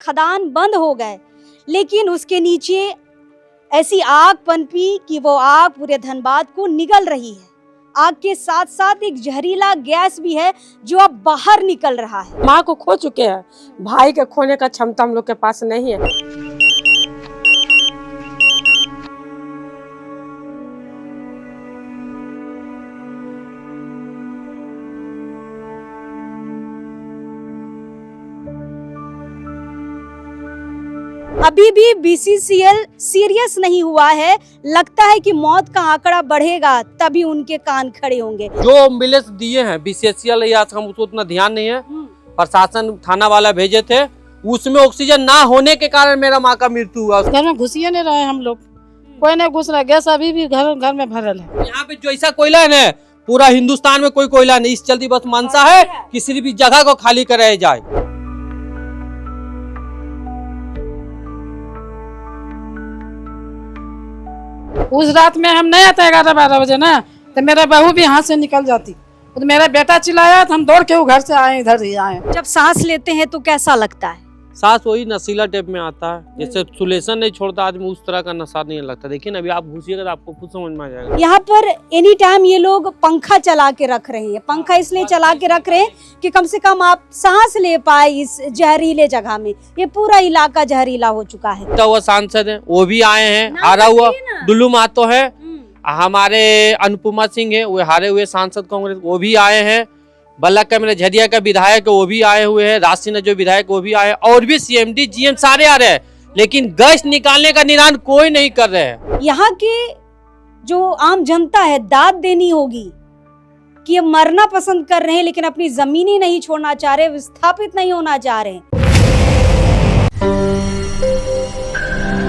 खदान बंद हो गए, लेकिन उसके नीचे ऐसी आग पनपी कि वो आग पूरे धनबाद को निगल रही है। आग के साथ साथ एक जहरीला गैस भी है जो अब बाहर निकल रहा है। माँ को खो चुके हैं, भाई के खोने का क्षमता हम लोग के पास नहीं है। अभी भी बीसीसीएल सीरियस नहीं हुआ है। लगता है कि मौत का आंकड़ा बढ़ेगा तभी उनके कान खड़े होंगे। जो एम्बुलेंस दिए हैं बीसीसीएल या हम उसको उतना ध्यान नहीं है। प्रशासन थाना वाला भेजे थे, उसमें ऑक्सीजन ना होने के कारण मेरा माँ का मृत्यु हुआ। घर में घुसिए नहीं रहे हम लोग, कोई नहीं घुस रहा। गैस अभी भी घर में भरल है। यहाँ पे जो ऐसा कोयला है ना, पूरा हिंदुस्तान में कोई कोयला नहीं। इस चलती बस मंशा है कि सिर्फ इस जगह को खाली कराया जाए। उस रात में हम नहीं आते 11-12 बजे ना, तो मेरा बहू भी हाथ से निकल जाती। तो मेरा बेटा चिल्लाया तो हम दौड़ के वो घर से आए, इधर ही आए। जब सांस लेते हैं तो कैसा लगता है? सांस वही नशीला टाइप में आता है, जैसे सुलेशन नहीं छोड़ता आदमी, उस तरह का नशा नहीं लगता। देखिए ना, अभी आप घुसिएगा तो आपको खुद समझ में आ जाएगा। यहाँ पर एनी टाइम ये लोग पंखा चला के रख रहे हैं। पंखा इसलिए चला के रख रहे हैं कि कम से कम आप सांस ले पाए इस जहरीले जगह में। ये पूरा इलाका जहरीला हो चुका है। तो वो सांसद है, वो भी आए हैं। हारा हुआ डुल्लू महतो है, हमारे अनुपमा सिंह है, वो हारे हुए सांसद कांग्रेस, वो भी आए हैं। बल्ला का मेरे झरिया का विधायक वो भी आए हुए हैं। राज सिन्हा जो विधायक वो भी आए, और भी सीएमडी जीएम सारे आ रहे हैं, लेकिन गैस निकालने का निदान कोई नहीं कर रहे हैं। यहाँ के जो आम जनता है दाद देनी होगी कि ये मरना पसंद कर रहे हैं, लेकिन अपनी जमीनें नहीं छोड़ना चाह रहे, विस्थापित नहीं होना चाह रहे हैं।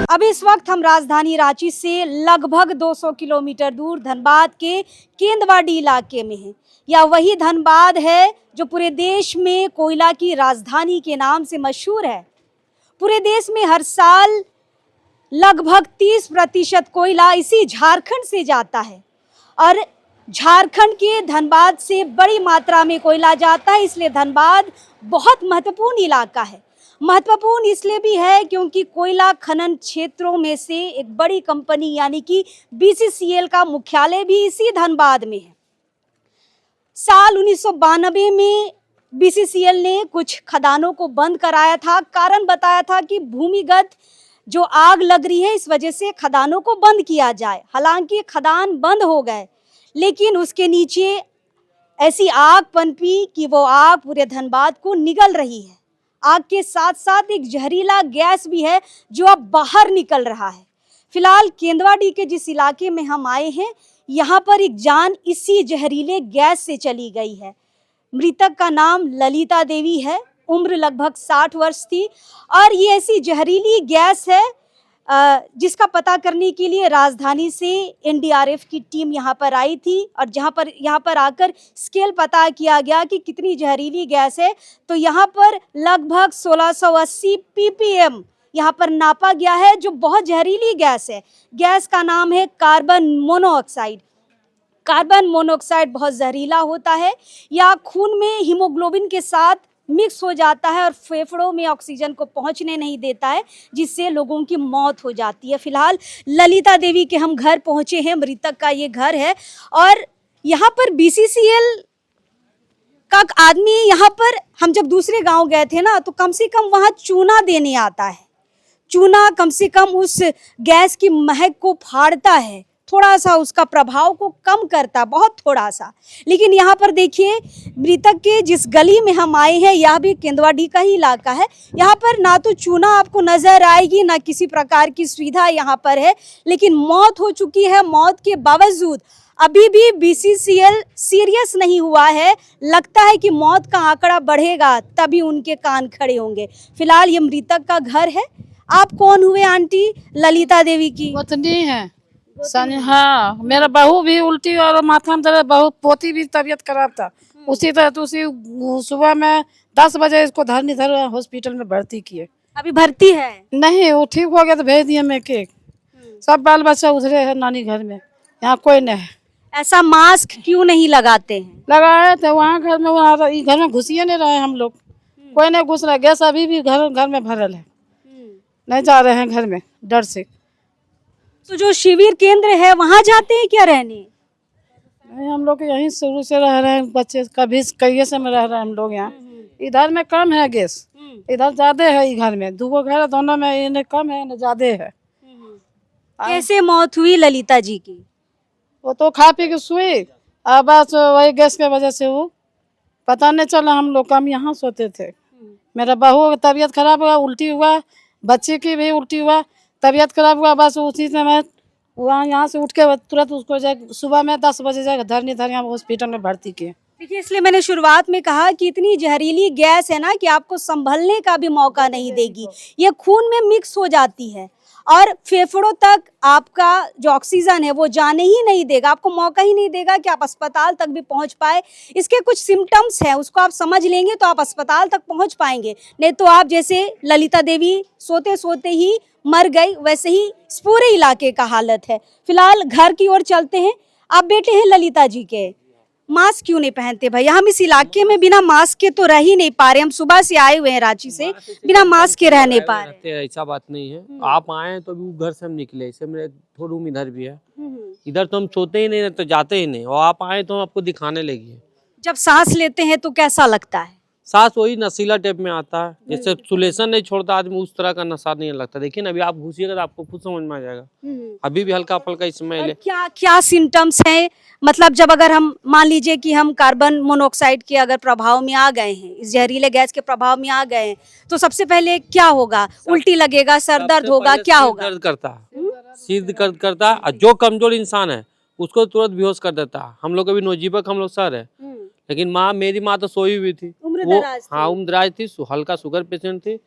अब इस वक्त हम राजधानी रांची से लगभग 200 किलोमीटर दूर धनबाद के केंदवाड़ी इलाके में हैं। यह वही धनबाद है जो पूरे देश में कोयला की राजधानी के नाम से मशहूर है। पूरे देश में हर साल लगभग 30% कोयला इसी झारखंड से जाता है, और झारखंड के धनबाद से बड़ी मात्रा में कोयला जाता है। इसलिए धनबाद बहुत महत्वपूर्ण इलाका है। महत्वपूर्ण इसलिए भी है क्योंकि कोयला खनन क्षेत्रों में से एक बड़ी कंपनी यानी कि बीसीसीएल का मुख्यालय भी इसी धनबाद में है। साल 1992 में बीसीसीएल ने कुछ खदानों को बंद कराया था। कारण बताया था कि भूमिगत जो आग लग रही है, इस वजह से खदानों को बंद किया जाए। हालांकि खदान बंद हो गए, लेकिन उसके नीचे ऐसी आग पनपी कि वो आग पूरे धनबाद को निगल रही है। आग के साथ साथ एक जहरीला गैस भी है जो अब बाहर निकल रहा है। फिलहाल केंदवाड़ी के जिस इलाके में हम आए हैं, यहाँ पर एक जान इसी जहरीले गैस से चली गई है। मृतक का नाम ललिता देवी है, उम्र लगभग 60 वर्ष थी, और ये ऐसी जहरीली गैस है जिसका पता करने के लिए राजधानी से एनडीआरएफ की टीम यहाँ पर आई थी। और यहाँ पर आकर स्केल पता किया गया कि कितनी जहरीली गैस है, तो यहाँ पर लगभग 1680 ppm यहाँ पर नापा गया है, जो बहुत जहरीली गैस है। गैस का नाम है कार्बन मोनोऑक्साइड। कार्बन मोनोऑक्साइड बहुत जहरीला होता है। यह खून में हीमोग्लोबिन के साथ मिक्स हो जाता है और फेफड़ों में ऑक्सीजन को पहुंचने नहीं देता है, जिससे लोगों की मौत हो जाती है। फिलहाल ललिता देवी के हम घर पहुंचे हैं, मृतक का ये घर है, और यहाँ पर बीसीसीएल का आदमी, यहाँ पर हम जब दूसरे गांव गए थे ना, तो कम से कम वहाँ चूना देने आता है। चूना कम से कम उस गैस की महक को फाड़ता है, थोड़ा सा उसका प्रभाव को कम करता, बहुत थोड़ा सा। लेकिन यहाँ पर देखिए, मृतक के जिस गली में हम आए हैं, यह भी केंदवाड़ी का ही इलाका है। यहाँ पर ना तो चूना आपको नजर आएगी, ना किसी प्रकार की सुविधा यहाँ पर है, लेकिन मौत हो चुकी है। मौत के बावजूद अभी भी बीसीसीएल सीरियस नहीं हुआ है। लगता है कि मौत का आंकड़ा बढ़ेगा तभी उनके कान खड़े होंगे। फिलहाल ये मृतक का घर है। आप कौन हुए आंटी? ललिता देवी की पत्नी है। हाँ, मेरा बहू भी उल्टी और माथा में दर्द, बहू पोती भी तबीयत खराब था। उसी तरह तो उसी सुबह में 10 बजे इसको धर हॉस्पिटल में भर्ती किए। अभी भर्ती है? नहीं, वो ठीक हो गया तो भेज दिए मैं के। सब बाल बच्चा उधरे है नानी घर में, यहाँ कोई नहीं है। ऐसा मास्क क्यों नहीं लगाते हैं? लगाए थे वहाँ घर में, घर में घुसिए नहीं रहे हम लोग, कोई नहीं घुस रहा। गैस अभी भी घर घर में भरल है, नहीं जा रहे हैं घर में डर से। तो जो शिविर केंद्र है वहाँ जाते हैं क्या रहने? नहीं, हम लोग यहीं शुरू से रह रहे हैं, बच्चे कभी कई से में रह रहे हैं हम लोग यहाँ। इधर में कम है गैस, इधर ज्यादा है। ई घर में 2 घर है, दोनों में इन्हें कम है, इन्हें ज्यादा है। कैसे मौत हुई ललिता जी की? वो तो खा पी के सोई, अब बस वही गैस के वजह से वो पता नहीं चला। हम लोग हम यहाँ सोते थे। मेरा बहू की तबीयत खराब हुआ, उल्टी हुआ, बच्चे की भी उल्टी हुआ, तबीयत खराब हुआ। बस उसी समय वहाँ यहाँ से उठ के तुरंत उसको सुबह में 10 बजे जाकर धरनी हॉस्पिटल में भर्ती किए। देखिए, इसलिए मैंने शुरुआत में कहा कि इतनी जहरीली गैस है ना कि आपको संभलने का भी मौका नहीं देगी। ये खून में मिक्स हो जाती है और फेफड़ों तक आपका जो ऑक्सीजन है वो जाने ही नहीं देगा, आपको मौका ही नहीं देगा कि आप अस्पताल तक भी पहुंच पाए। इसके कुछ सिम्टम्स हैं, उसको आप समझ लेंगे तो आप अस्पताल तक पहुंच पाएंगे, नहीं तो आप जैसे ललिता देवी सोते सोते ही मर गई, वैसे ही इस पूरे इलाके का हालत है। फिलहाल घर की ओर चलते हैं। आप बेटे हैं ललिता जी के, मास्क क्यों नहीं पहनते भैया? हम इस इलाके में बिना मास्क के तो रह ही नहीं पा रहे। हम सुबह से आए हुए हैं रांची से, बिना मास्क के रह नहीं पा रहे। ऐसा बात नहीं है, आप आए तो अभी घर से हम निकले, इसे मेरे 2 रूम इधर भी है, इधर तो हम सोते ही नहीं, तो जाते ही नहीं, और आप आए तो हम आपको दिखाने लगी। जब सांस लेते हैं तो कैसा लगता है? सांस वही नशीला टाइप में आता है, जैसे सुलेशन नहीं छोड़ता आदमी, उस तरह का नशा नहीं लगता। देखिए ना, अभी आप घुसिएगा तो आपको खुद समझ में आ जाएगा। अभी भी हल्का फुल्का स्मेल है। क्या क्या सिम्टम्स हैं? मतलब जब अगर हम मान लीजिए कि हम कार्बन मोनोऑक्साइड के अगर प्रभाव में आ गए हैं, इस जहरीले गैस के प्रभाव में आ गए हैं, तो सबसे पहले क्या होगा? उल्टी लगेगा, सर दर्द होगा, क्या होगा? दर्द करता है, सिर दर्द करता है, और जो कमजोर इंसान है उसको तुरंत बेहोश कर देता है। हम लोग अभी नौजीबक हम लोग सर है, लेकिन मेरी माँ तो सोई हुई थी, वो हाँ उम्रदराज थी, हल्का शुगर पेशेंट थी,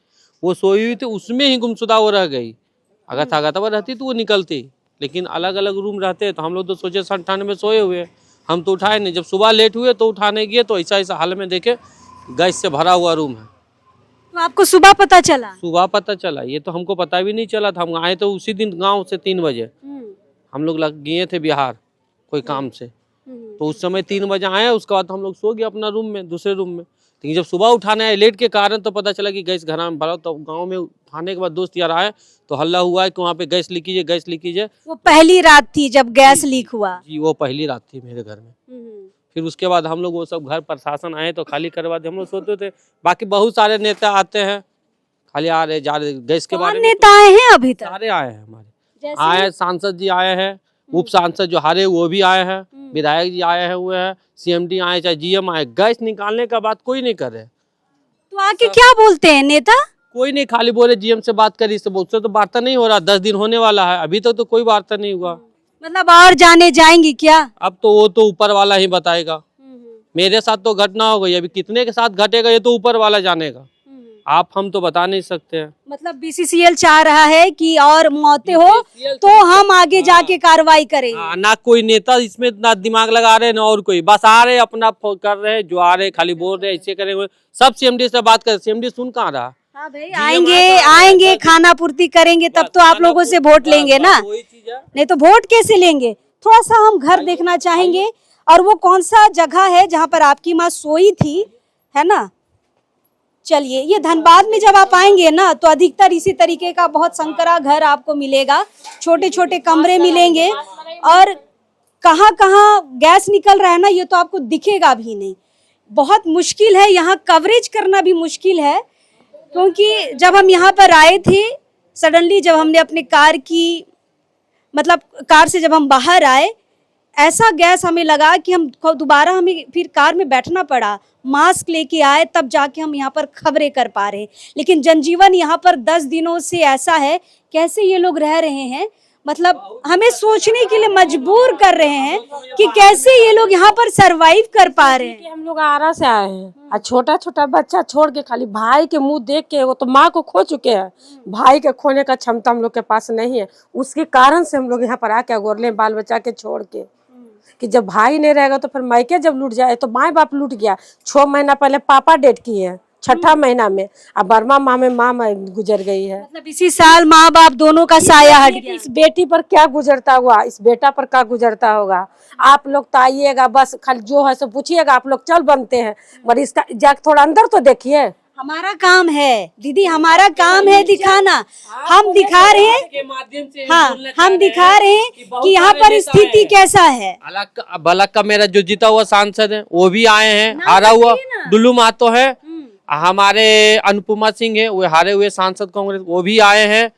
वो सोई हुई थी, उसमें ही गुमशुदा वो रह गई। अगर ताकतवर रहती तो वो निकलती, लेकिन अलग अलग रूम रहते हैं, तो हम लोग तो सोचे संठान में सोए हुए, हम तो उठाए नहीं। जब सुबह लेट हुए तो उठाने गए तो ऐसा हाल में देखे गैस से भरा हुआ रूम है। तो आपको सुबह पता चला? सुबह पता चला, ये तो हमको पता भी नहीं चला था। हम आए तो उसी दिन गाँव से 3 बजे हम लोग लग गए थे बिहार कोई काम से, तो उस समय 3 बजे आए। उसके बाद हम लोग सो गए अपना रूम में, दूसरे रूम में। लेकिन जब सुबह उठाने आए लेट के कारण, तो पता चला कि गैस घर में भरा। तो गांव में उठाने के बाद दोस्त यार आए तो हल्ला हुआ है कि वहाँ पे गैस लीकेज है, गैस लीकेज है। वो पहली रात थी जब गैस लीक हुआ? जी, वो पहली रात थी मेरे घर में। फिर उसके बाद हम लोग वो सब घर प्रशासन आए तो खाली करवा दे, हम लोग सोते थे। बाकी बहुत सारे नेता आते हैं, खाली आ रहे जा रहे गैस के बारे में। नेता आए हैं अभी तक? सारे आए हैं हमारे, आए सांसद जी आए हैं, उप सांसद जो हारे वो भी आए हैं, विधायक जी आए हैं, हुए हैं, सीएमडी आए, चाहे जीएम आए। गैस निकालने का बात कोई नहीं कर रहे। तो आके क्या बोलते हैं नेता? कोई नहीं, खाली बोले जीएम से बात करी, इससे उससे तो वार्ता नहीं हो रहा। 10 दिन होने वाला है, अभी तक तो कोई वार्ता नहीं हुआ। मतलब और जाने जाएंगी क्या? अब तो वो तो ऊपर वाला ही बताएगा। मेरे साथ तो घटना हो गई, अभी कितने के साथ घटेगा ये तो ऊपर वाला जानेगा। आप हम तो बता नहीं सकते हैं। मतलब बीसीसीएल चाह रहा है कि और मौतें हो तो हम आगे जाके कार्रवाई करेंगे। ना कोई नेता इसमें ना दिमाग लगा रहे ना और कोई, बस आ रहे अपना कर रहे हैं, जो आ रहे खाली बोल रहे ऐसे करेंगे। सब सीएमडी से बात कर, सीएमडी सुन कहाँ रहा? हाँ भाई, आएंगे खाना पूर्ति करेंगे तब तो आप लोगों से वोट लेंगे ना, नहीं तो वोट कैसे लेंगे? थोड़ा सा हम घर देखना चाहेंगे, और वो कौन सा जगह है जहाँ पर आपकी माँ सोई थी, है ना? चलिए, ये धनबाद में जब आप आएंगे ना तो अधिकतर इसी तरीके का बहुत संकरा घर आपको मिलेगा, छोटे छोटे कमरे मिलेंगे, और कहाँ कहाँ गैस निकल रहा है ना ये तो आपको दिखेगा भी नहीं। बहुत मुश्किल है, यहाँ कवरेज करना भी मुश्किल है, क्योंकि जब हम यहाँ पर आए थे सडनली, जब हमने अपने कार से जब हम बाहर आए, ऐसा गैस हमें लगा कि हम दोबारा हमें फिर कार में बैठना पड़ा, मास्क लेके आए तब जाके हम यहाँ पर खबरें कर पा रहे हैं। लेकिन जनजीवन यहाँ पर 10 दिनों से ऐसा है, कैसे ये लोग रह रहे हैं, मतलब हमें सोचने के लिए मजबूर कर रहे हैं कि कैसे ये लोग यहाँ पर सरवाइव कर पा रहे हैं। हम लोग आरा से आए हैं, और छोटा छोटा बच्चा छोड़ के खाली भाई के मुंह देख के, वो तो माँ को खो चुके हैं, भाई के खोने का क्षमता हम लोग के पास नहीं है। उसके कारण से हम लोग यहाँ पर आके गोरले बाल बच्चा के छोड़ के, कि जब भाई नहीं रहेगा तो फिर मायके जब लूट जाए तो माँ बाप लूट गया। 6 महीना पहले पापा डेट किए हैं, 6ठा महीना में, अब 12वां माह में माँ गुजर गई है। मतलब इसी साल माँ बाप दोनों का साया हट गया। इस बेटी पर क्या गुजरता हुआ, इस बेटा पर क्या गुजरता होगा? आप लोग तो आइएगा, बस खाली जो है सो पूछिएगा, आप लोग चल बनते हैं, पर इसका जाके थोड़ा अंदर तो देखिए। हमारा काम है दीदी, हमारा काम है दिखाना। हम दिखा रहे हैं के माध्यम से हाँ, हम दिखा रहे हैं कि यहाँ पर स्थिति कैसा है। बलक का मेरा जो जीता हुआ सांसद है वो भी आए हैं, हारा हुआ डुल्लू महतो है, हमारे अनुपमा सिंह है वो हारे हुए सांसद कांग्रेस, वो भी आए हैं।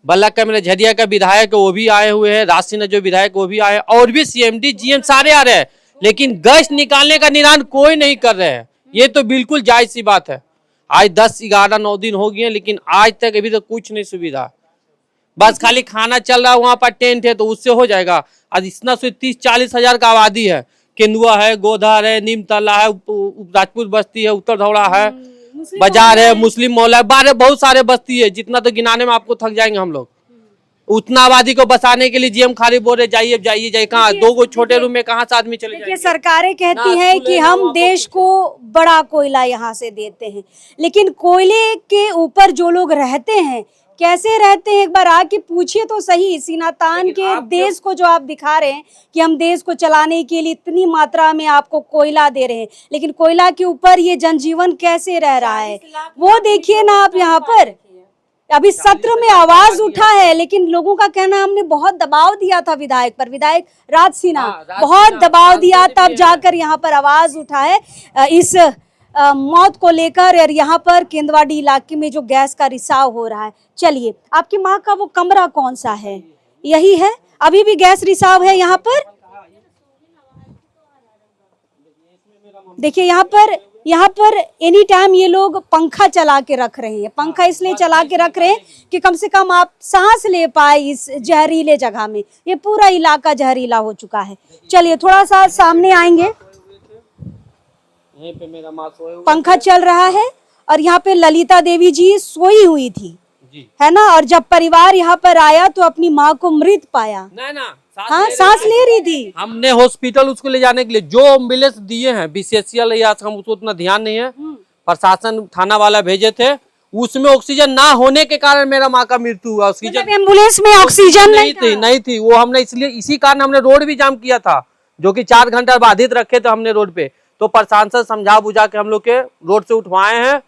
बलक का मेरा झरिया का विधायक है वो भी आए हुए हैं, राजसिन्हा जो विधायक वो भी आए, और भी सीएमडी जीएम सारे आ रहे हैं, लेकिन गैस निकालने का निदान कोई नहीं कर रहे हैं। ये तो बिल्कुल जायज सी बात है। आज 10, 11, 9 दिन हो गए, लेकिन आज तक अभी तक कुछ नहीं सुविधा, बस खाली खाना चल रहा है, वहाँ पर टेंट है तो उससे हो जाएगा। आज इतना 30-40 हजार का आबादी है, केंदुआ है, गोधर है, नीमतला है, राजपूत बस्ती है, उत्तर धौड़ा है, बाजार है, मुस्लिम मोहल्ला है, बारह बहुत सारे बस्ती है, जितना तो गिनाने में आपको थक जाएंगे हम लोग। उतना आबादी को बसाने के लिए जीएम खाली बोल रहे जाइए जाइए जाइए, कहाँ 2 छोटे रूम में कहाँ से आदमी चले जाएंगे। सरकारें कहती हैं कि हम देश को बड़ा कोयला यहाँ से देते हैं, लेकिन कोयले के ऊपर जो लोग रहते हैं कैसे रहते हैं, एक बार आके पूछिए तो सही। सीना तान के देश को जो आप दिखा रहे हैं कि हम देश को चलाने के लिए इतनी मात्रा में आपको कोयला दे रहे हैं, लेकिन कोयला के ऊपर ये जनजीवन कैसे रह रहा है वो देखिए ना आप। यहाँ पर अभी सत्र में आवाज उठा है, लेकिन लोगों का कहना हमने बहुत दबाव दिया था विधायक पर, विधायक राजसिन्हा बहुत दबाव दिया, तब जाकर यहाँ पर आवाज उठा है इस मौत को लेकर। और यहाँ पर केंदवाड़ी इलाके में जो गैस का रिसाव हो रहा है, चलिए आपकी माँ का वो कमरा कौन सा है, यही है, अभी भी गैस रिसाव है यहाँ पर। देखिए यहाँ पर एनी टाइम ये लोग पंखा चला के रख रहे हैं। पंखा इसलिए चला के रख रहे हैं कि कम से कम आप सांस ले पाए इस जहरीले जगह में। ये पूरा इलाका जहरीला हो चुका है। चलिए थोड़ा सा सामने आएंगे, यहीं पे मेरा माँ सोए हुए पंखा चल रहा है और यहाँ पे ललिता देवी जी सोई हुई थी जी, है ना, और जब परिवार यहाँ पर आया तो अपनी माँ को मृत पाया। ना हाँ, सांस ले रही थी। हमने हॉस्पिटल उसको ले जाने के लिए जो एम्बुलेंस दिए हैं बीसीएसएल, या हम उसको उतना ध्यान नहीं है, प्रशासन थाना वाला भेजे थे, उसमें ऑक्सीजन ना होने के कारण मेरा माँ का मृत्यु हुआ। ऑक्सीजन एम्बुलेंस में ऑक्सीजन नहीं थी वो हमने इसलिए इसी कारण हमने रोड भी जाम किया था, जो कि 4 घंटा बाधित रखे थे हमने रोड पे। तो प्रशासन समझा बुझा के हम लोग के रोड से उठवाए हैं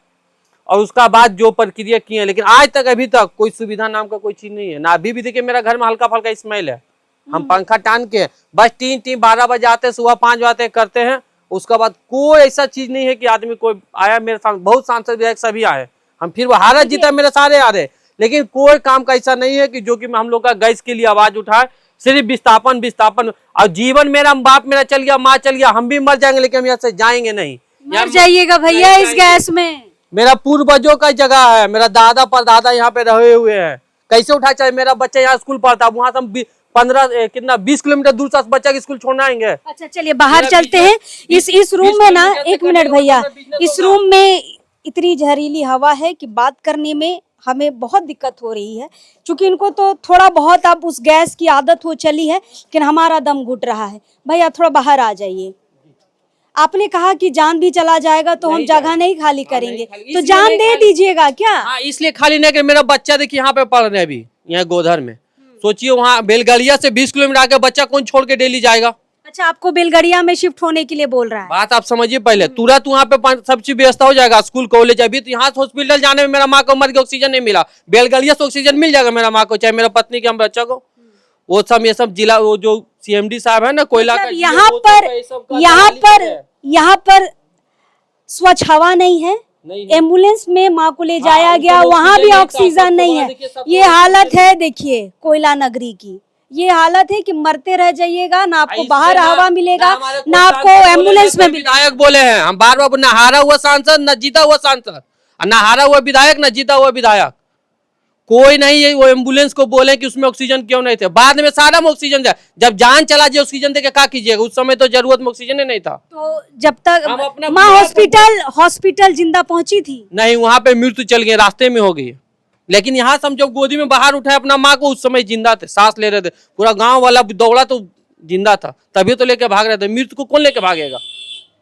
और उसका बाद जो प्रक्रिया की है, लेकिन आज तक अभी तक कोई सुविधा नाम का कोई चीज नहीं है ना। अभी भी देखिए मेरा घर में हल्का फल्का स्मेल है, हम पंखा टान के बस 3-12 बजे आते, सुबह 5 बजे करते हैं, उसके बाद कोई ऐसा चीज नहीं है कि आदमी कोई आया। मेरे साथ बहुत सांसद विधायक सभी आए, हम फिर वो हारा जीता मेरे सारे आ रहे, लेकिन कोई काम का ऐसा नहीं है कि जो कि हम लोग का गैस के लिए आवाज उठाए। सिर्फ विस्थापन और जीवन मेरा बाप मेरा चल गया, माँ चल गया, हम भी मर जाएंगे, लेकिन हम यहाँ से जाएंगे नहीं। मर जाइएगा भैया इस गैस में। मेरा पूर्वजों का जगह है, मेरा दादा परदादा यहाँ पे रहे हुए हैं, कैसे उठा चाहे। मेरा बच्चा यहाँ स्कूल पढ़ता, वहाँ से हम 20 किलोमीटर दूर से बच्चा के स्कूल छोड़ना आएंगे। अच्छा चलिए बाहर चलते हैं। इस रूम में ना, 1 मिनट भैया, इस रूम में इतनी जहरीली हवा है कि बात करने में हमें बहुत दिक्कत हो रही है, क्योंकि इनको तो थोड़ा बहुत अब उस गैस की आदत हो चली है, लेकिन हमारा दम घुट रहा है। भैया थोड़ा बाहर आ जाइए। आपने कहा कि जान भी चला जाएगा तो हम जगह नहीं खाली करेंगे, तो जान दे दीजिएगा क्या? हाँ, इसलिए खाली नहीं कर, मेरा बच्चा देखिए यहाँ पे पढ़ रहे हैं अभी, यहाँ गोधर में। सोचिए वहाँ बेलगड़िया से 20 किलोमीटर आके बच्चा कौन छोड़ के डेली जाएगा। अच्छा, आपको बेलगड़िया में शिफ्ट होने के लिए बोल रहा है। बात आप समझिए पहले, तुरंत वहाँ पे सब चीज व्यवस्था हो जाएगा, स्कूल कॉलेज। अभी तो यहाँ से हॉस्पिटल जाने में मेरा माँ को मर के ऑक्सीजन नहीं मिला, बेलगड़िया से ऑक्सीजन मिल जाएगा मेरा माँ को, चाहे मेरा पत्नी के हम बच्चा को। वो सब ये सब जिला वो जो सीएमडी साहब है ना कोयला का, यहाँ पर स्वच्छ हवा नहीं है। एम्बुलेंस में माँ को ले जाया गया, वहाँ भी ऑक्सीजन नहीं है। ये हालत है देखिए कोयला नगरी की, ये हालत है कि मरते रह जाइएगा, ना आपको बाहर हवा मिलेगा, ना आपको एम्बुलेंस में। विधायक बोले हैं हम बार-बार, ना हारा हुआ सांसद, न जीता हुआ सांसद, ना हारा हुआ विधायक, न जीता हुआ विधायक, कोई नहीं है। वो एम्बुलेंस को बोले कि उसमें ऑक्सीजन क्यों नहीं थे, बाद में सारा में ऑक्सीजन था। जब जान चला जाए ऑक्सीजन देके क्या कीजिएगा, उस समय तो जरूरत में ऑक्सीजन नहीं था। तो जब तक अपना माँ हॉस्पिटल जिंदा पहुंची थी नहीं, वहाँ पे मृत्यु चल गई, रास्ते में हो गई। लेकिन यहाँ से हम जब गोदी में बाहर उठाए अपना माँ को, उस समय जिंदा थे, सांस ले रहे थे, पूरा गाँव वाला दौड़ा तो जिंदा था, तभी तो लेके भाग रहे थे। मृत्यु को कौन लेके भागेगा?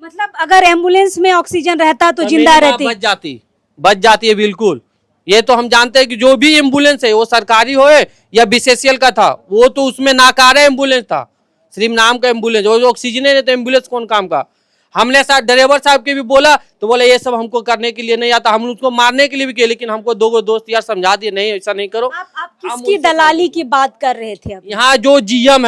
मतलब अगर एम्बुलेंस में ऑक्सीजन रहता तो जिंदा रहती, बच जाती है बिल्कुल। ये तो हम जानते हैं कि जो भी एम्बुलेंस है वो सरकारी हो या बीसीएसएल का था, वो तो उसमें नाकारा एम्बुलेंस था, सिर्फ नाम का एम्बुलेंस, वो ऑक्सीजन नहीं तो एम्बुलेंस कौन काम का। हमने ड्राइवर साहब के भी बोला तो बोले ये सब हमको करने के लिए नहीं आता, हम उसको मारने के लिए भी किए, लेकिन हमको दो दोस्त यार समझा दिए नहीं ऐसा नहीं करो। आप किसकी दलाली की बात कर रहे थे अभी? यहाँ जो जीएम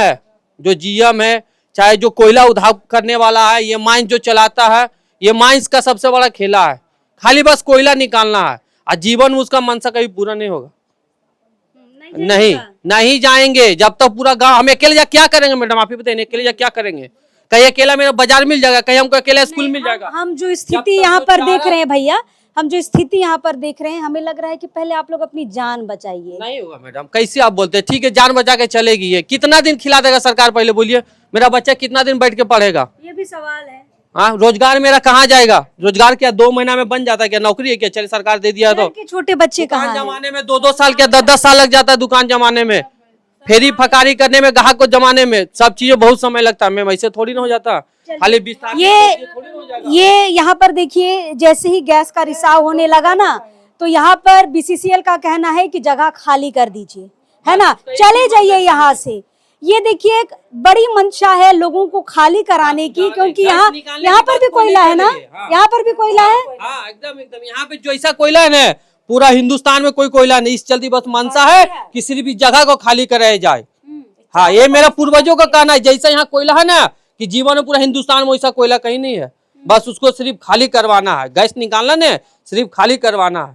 है, चाहे जो कोयला उद्योग करने वाला है, ये माइंस जो चलाता है, ये माइंस का सबसे बड़ा खेला है, खाली बस कोयला निकालना है और जीवन में उसका मनसा कभी पूरा नहीं होगा। नहीं जाएंगे जब तक पूरा गांव। हम अकेले जा क्या करेंगे मैडम, आप ही बताइए, अकेले जा क्या करेंगे? कहीं अकेला मेरा बाजार मिल जाएगा, कहीं हमको अकेला स्कूल मिल जाएगा। हम जो स्थिति यहाँ पर देख रहे हैं भैया, हम जो स्थिति यहाँ पर देख रहे हैं, हमें लग रहा है कि पहले आप लोग अपनी जान बचाइए। नहीं होगा मैडम, कैसे आप बोलते हैं? ठीक है जान बचा के चलेगी, ये कितना दिन खिला देगा सरकार? पहले बोलिए, मेरा बच्चा कितना दिन बैठ के पढ़ेगा? ये भी सवाल है। हाँ, रोजगार मेरा कहाँ जाएगा? रोजगार क्या 2 महीना में बन जाता है क्या? नौकरी है क्या? चलिए सरकार दे दिया तो। छोटे बच्चे कहाँ हैं? जमाने में 2-2 साल क्या 10-10 साल लग जाता है दुकान जमाने में, फेरी फकारी करने में, ग्राहक को जमाने में, सब चीजें बहुत समय लगता है मैम, ऐसे थोड़ी ना हो जाता। खाली ये यहाँ पर देखिए, जैसे ही गैस का रिसाव होने लगा ना, तो यहाँ पर बीसीसीएल का कहना है कि जगह खाली कर दीजिए, है ना, चले जाइए यहाँ से। ये देखिए एक बड़ी मंशा है लोगों को खाली कराने की, क्योंकि यहाँ पर भी कोयला है ना, यहाँ पर भी कोयला है। हाँ एकदम यहाँ पे जो ऐसा कोयला है ना, पूरा हिंदुस्तान में कोई कोयला नहीं। इस चलती बस मंशा है कि सिर्फ भी जगह को खाली कराया जाए। हाँ, ये मेरा पूर्वजों का कहना है। जैसा यहाँ कोयला है ना कि जीवन में पूरा हिंदुस्तान में वैसा कोयला कहीं नहीं है, बस उसको सिर्फ खाली करवाना है। गैस निकालना नहीं, सिर्फ खाली करवाना है।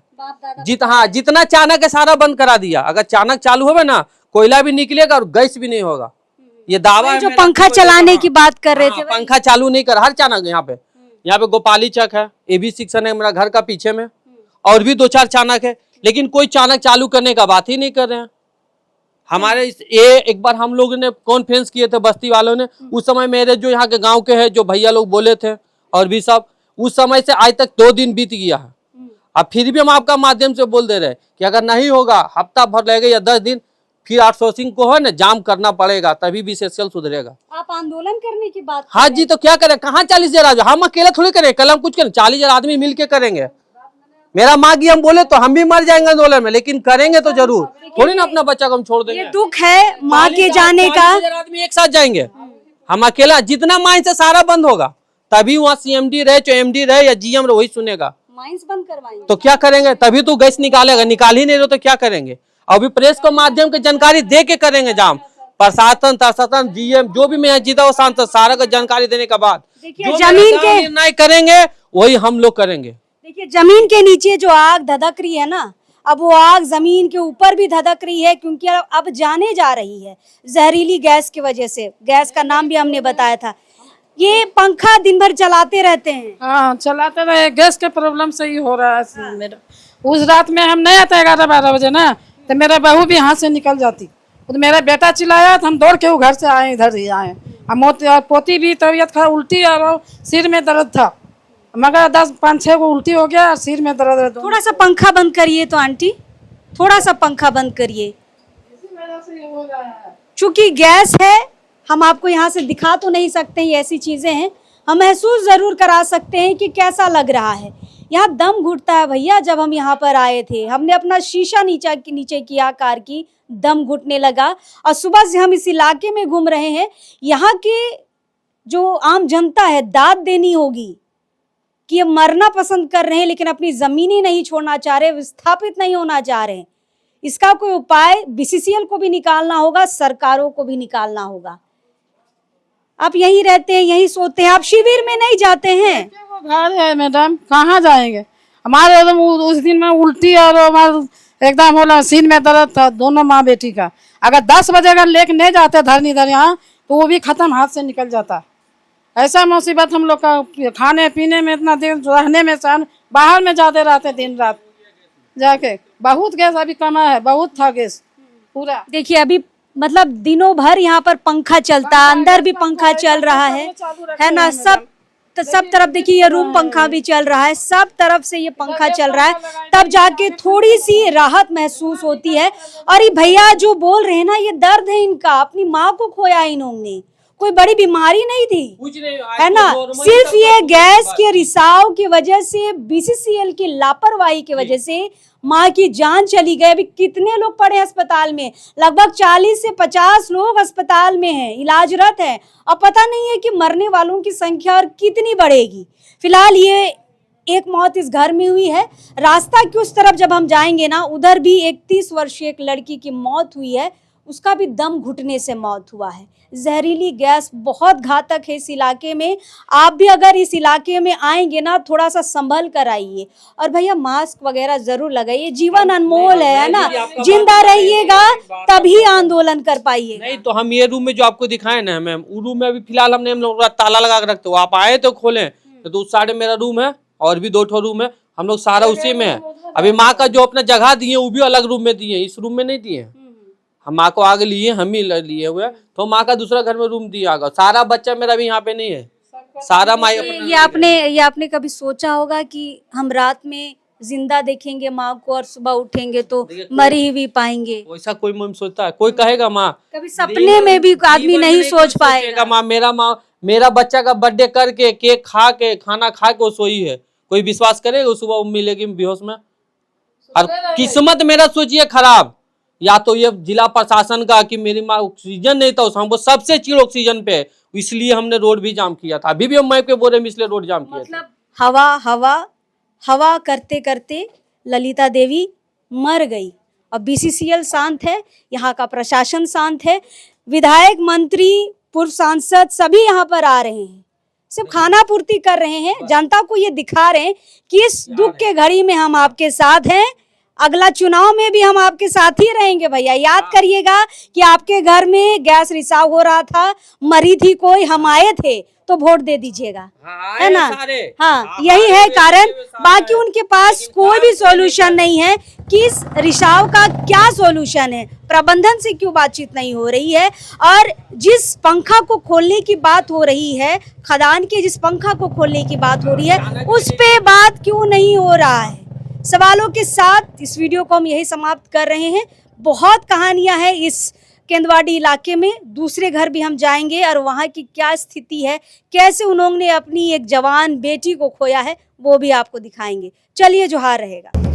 जितना चाणक है सारा बंद करा दिया। अगर चाणक चालू होगा ना, कोयला भी निकलेगा और गैस भी नहीं होगा। ये दावा है। जो पंखा चलाने की बात कर रहे थे, पंखा चालू नहीं कर हर चाणक। यहाँ पे गोपाली चक है, AB सेक्शन है मेरा घर का पीछे में, और भी 2-4 चाणक है, लेकिन कोई चाणक चालू करने का बात ही नहीं कर रहे हैं। हमारे ये एक बार हम लोगों ने कॉन्फ्रेंस किए थे बस्ती वालों ने, उस समय मेरे जो यहाँ के गांव के हैं जो भैया लोग बोले थे और भी सब, उस समय से आज तक 2 दिन बीत गया है। अब फिर भी हम आपका माध्यम से बोल दे रहे हैं कि अगर नहीं होगा, हफ्ता भर लगेगा या 10 दिन, फिर आउटसोर्सिंग को है ना जाम करना पड़ेगा, तभी बीसीसीएल सुधरेगा। आप आंदोलन करने की बात? हाँ जी, तो क्या करें? कहाँ 40,000? हम अकेले थोड़ी करें, कल हम कुछ करें, 40,000 आदमी मिलके करेंगे। मेरा माँ की हम बोले तो हम भी मर जाएंगे आंदोलन में, लेकिन करेंगे तो जरूर, थोड़ी ना अपना बच्चा को हम छोड़ देंगे। ये दुख है माँ के जाने का। 40,000 आदमी एक साथ जाएंगे, हम अकेला जितना माइन से सारा बंद होगा, तभी वहाँ CMD रहे, चाहे MD रहे या GM रहे, वही सुनेगा। माइंस बंद करवाएंगे तो क्या करेंगे? तभी तो गैस निकालेगा, निकाल ही नहीं रहे तो क्या करेंगे? अभी प्रेस को माध्यम के जानकारी दे के करेंगे जाम। प्रशासन GM जो भी मैं जीता वो सांसद, सारा को जानकारी देने के बाद जमीन के निर्णय करेंगे, वही हम लोग करेंगे। देखिए जमीन के नीचे जो आग धधक रही है ना, अब वो आग जमीन के ऊपर भी धधक रही है, क्योंकि अब जाने जा रही है जहरीली गैस की वजह से। गैस का नाम भी हमने बताया था। ये पंखा दिन भर चलाते रहते हैं। हाँ चलाते रहे, गैस के प्रॉब्लम से ही हो रहा है मेरा। उस रात में हम नहीं आते 11-12 बजे ना, तो मेरा बहू भी हाथ से निकल जाती। तो मेरा बेटा चिल्लाया तो हम दौड़ के वो घर से आए, इधर ही आए। और पोती भी तबीयत खराब, उल्टी और सिर में दर्द था, मगर 10-5-6 को उल्टी हो गया, सिर में दर्द। थोड़ा सा पंखा बंद करिए तो आंटी, थोड़ा सा पंखा बंद करिए। चूंकि गैस है, हम आपको यहाँ से दिखा तो नहीं सकते, ये ऐसी चीजें हैं, हम महसूस जरूर करा सकते हैं कि कैसा लग रहा है। यहाँ दम घुटता है भैया। जब हम यहाँ पर आए थे, हमने अपना शीशा नीचे किया कार की, दम घुटने लगा। और सुबह से हम इस इलाके में घूम रहे हैं। यहाँ के जो आम जनता है, दाद देनी होगी कि ये मरना पसंद कर रहे हैं, लेकिन अपनी जमीनें नहीं छोड़ना चाह रहे, विस्थापित नहीं होना चाह रहे हैं। इसका कोई उपाय बीसीसीएल को भी निकालना होगा, सरकारों को भी निकालना होगा। आप यहीं रहते हैं, यहीं सोते हैं, आप शिविर में नहीं जाते हैं? घर है मैडम, कहाँ जाएंगे? हमारे एकदम उस दिन में उल्टी और एकदम होला, सीन में दर्द था, दोनों माँ बेटी का। अगर 10 बजे अगर लेके नहीं जाते धरनी धर यहाँ, तो वो भी खत्म, हाथ से निकल जाता। ऐसा मुसीबत हम लोग का, खाने पीने में इतना देर, रहने में सन, बाहर में जाते रहते दिन रात जाके। बहुत गैस अभी कमा है, बहुत था गैस पूरा। देखिए अभी मतलब दिनों भर यहाँ पर पंखा चलता, अंदर भी पंखा चल रहा है ना, सब तरफ देखिए, ये रूम पंखा भी चल रहा है, सब तरफ से ये पंखा चल रहा है, तब जाके थोड़ी सी राहत महसूस होती है। और ये भैया जो बोल रहे हैं ना, ये दर्द है इनका, अपनी माँ को खोया इन्होंने, कोई बड़ी बीमारी नहीं थी, कुछ नहीं है ना। सिर्फ ये गैस के रिसाव की वजह से, बीसीसीएल की लापरवाही की वजह से माँ की जान चली गई। अभी कितने लोग पड़े अस्पताल में, लगभग 40 से 50 लोग अस्पताल में हैं, इलाजरत हैं। अब पता नहीं है कि मरने वालों की संख्या और कितनी बढ़ेगी। फिलहाल ये एक मौत इस घर में हुई है। रास्ता की उस तरफ जब हम जाएंगे ना, उधर भी एक 30 वर्षीय एक लड़की की मौत हुई है, उसका भी दम घुटने से मौत हुआ है। जहरीली गैस बहुत घातक है इस इलाके में। आप भी अगर इस इलाके में आएंगे ना, थोड़ा सा संभल कर आइए और भैया मास्क वगैरह जरूर लगाइए। जीवन अनमोल है ना, जिंदा रहिएगा तभी आंदोलन कर पाइए। नहीं तो हम ये रूम में जो आपको दिखाए ना मैम, वो रूम में अभी फिलहाल हमने हम लोग ताला लगा के रखते हो। आप आए तो खोलें, तो उस साइड मेरा रूम है और भी 2 रूम है, हम लोग सारा उसी में है। अभी माँ का जो अपना जगह दिए वो भी अलग रूम में दिए, इस रूम में नहीं दिए। हम माँ को आगे लिए, हम ही लिए हुए, तो माँ का दूसरा घर में रूम दिया होगा। सारा बच्चा मेरा भी यहाँ पे नहीं है, सारा माँ ये आपने कभी सोचा होगा कि हम रात में जिंदा देखेंगे माँ को और सुबह उठेंगे तो मरी भी पाएंगे? वैसा कोई मन सोचता है? कोई कहेगा माँ, कभी सपने में भी आदमी नहीं सोच पाएगा। माँ मेरा बच्चा का बर्थडे करके केक खा के खाना खा के वो सोई है, कोई विश्वास करेगा? सुबह वो मिलेगी बेहोश में। और किस्मत मेरा सोचिए खराब, या तो ये जिला प्रशासन का कि मेरी माँ ऑक्सीजन नहीं था, हमको सबसे चिड़ ऑक्सीजन पे, इसलिए हमने रोड भी जाम किया था। अभी भी हम मैप के बोरे में इसलिए रोड जाम किया। मतलब हवा हवा हवा करते करते ललिता देवी मर गई। अब बीसीसीएल शांत है, यहाँ का प्रशासन शांत है, विधायक मंत्री पूर्व सांसद सभी यहाँ पर आ रहे हैं, सिर्फ खाना पूर्ति कर रहे हैं, जनता को ये दिखा रहे हैं कि इस दुख के घड़ी में हम आपके साथ हैं। अगला चुनाव में भी हम आपके साथ ही रहेंगे भैया। याद करिएगा कि आपके घर में गैस रिसाव हो रहा था, मरी थी कोई, हम आए थे तो वोट दे दीजिएगा, है ना। हाँ, यही है कारण। बाकी उनके पास कोई भी सॉल्यूशन नहीं है कि इस रिसाव का क्या सॉल्यूशन है, प्रबंधन से क्यों बातचीत नहीं हो रही है। और जिस पंखा को खोलने की बात हो रही है, खदान के जिस पंखा को खोलने की बात हो रही है, उस पे बात क्यों नहीं हो रहा है। सवालों के साथ इस वीडियो को हम यही समाप्त कर रहे हैं। बहुत कहानियां हैं इस केंदवाड़ी इलाके में, दूसरे घर भी हम जाएंगे और वहाँ की क्या स्थिति है, कैसे उन्होंने अपनी एक जवान बेटी को खोया है, वो भी आपको दिखाएंगे। चलिए, जोहार रहेगा।